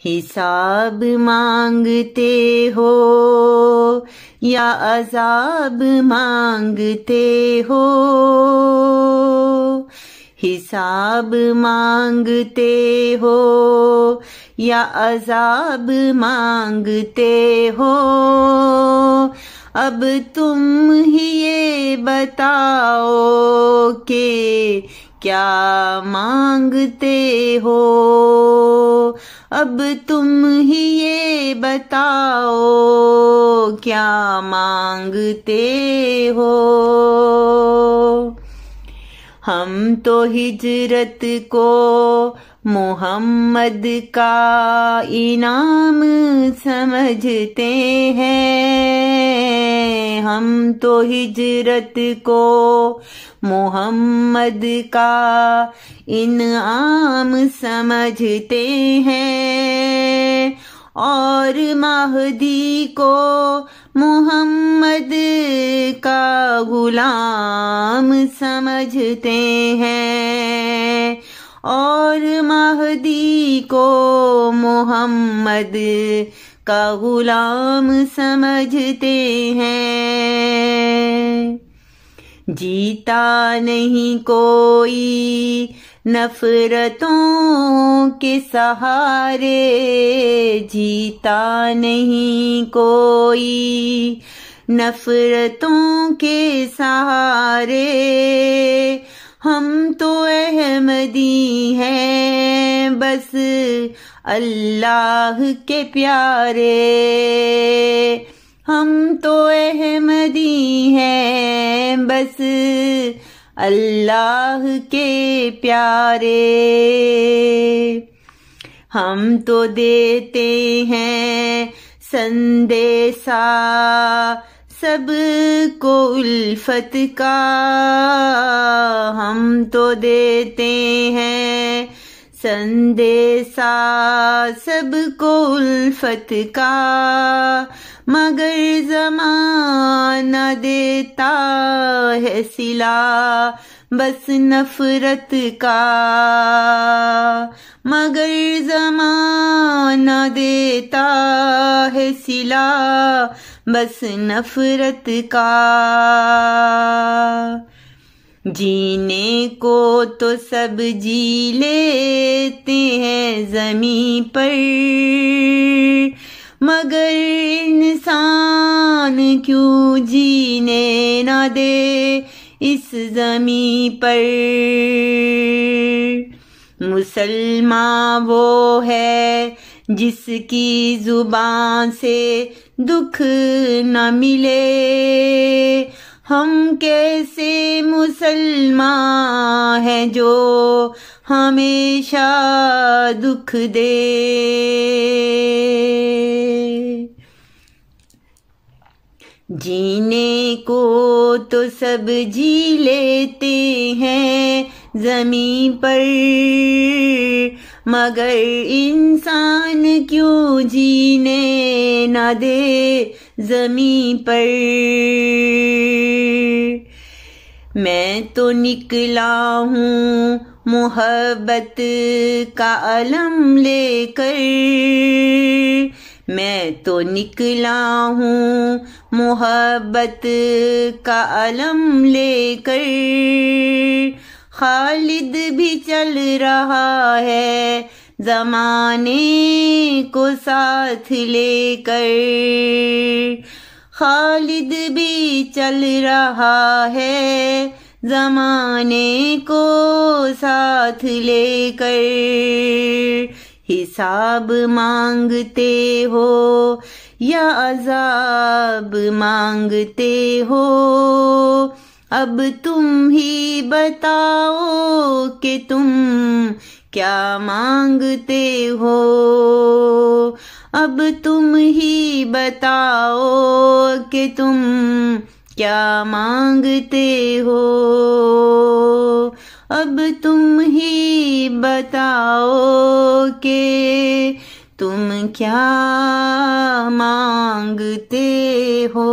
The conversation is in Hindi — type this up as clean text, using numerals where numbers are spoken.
हिसाब मांगते हो या अज़ाब मांगते हो, हिसाब मांगते हो या अज़ाब मांगते हो। अब तुम ही ये बताओ कि क्या मांगते हो, अब तुम ही ये बताओ क्या मांगते हो। हम तो हिजरत को मोहम्मद का इनाम समझते हैं, हम तो हिजरत को मोहम्मद का इनाम समझते हैं, और महदी को मोहम्मद का गुलाम समझते हैं, और महदी को मोहम्मद का गुलाम समझते हैं। जीता नहीं कोई नफरतों के सहारे, जीता नहीं कोई नफरतों के सहारे, हम तो अहमदी हैं बस अल्लाह के प्यारे, हम तो अहमदी हैं बस अल्लाह के प्यारे। हम तो देते हैं संदेशा सबको उल्फत का, हम तो देते हैं संदेशा सबको उल्फत का, मगर ज़माना देता है सिला बस नफरत का, मगर ज़माना देता है सिला बस नफरत का। जीने को तो सब जी लेते हैं ज़मीं पर, मगर इंसान क्यों जीने ना दे इस ज़मीं पर। मुसलमान वो है जिसकी जुबान से दुख न मिले, हम कैसे मुसलमान हैं जो हमेशा दुख दे। जीने को तो सब जी लेते हैं ज़मीं पर, मगर इंसान क्यों जीने ना दे ज़मीं पर। मैं तो निकला हूँ मोहब्बत का अलम लेकर, मैं तो निकला हूँ मोहब्बत का अलम लेकर, खालिद भी चल रहा है ज़माने को साथ लेकर, खालिद भी चल रहा है ज़माने को साथ लेकर। हिसाब मांगते हो या अज़ाब मांगते हो, अब तुम ही बताओ कि तुम क्या मांगते हो, अब तुम ही बताओ कि तुम क्या मांगते हो, अब तुम ही बताओ कि तुम क्या मांगते हो।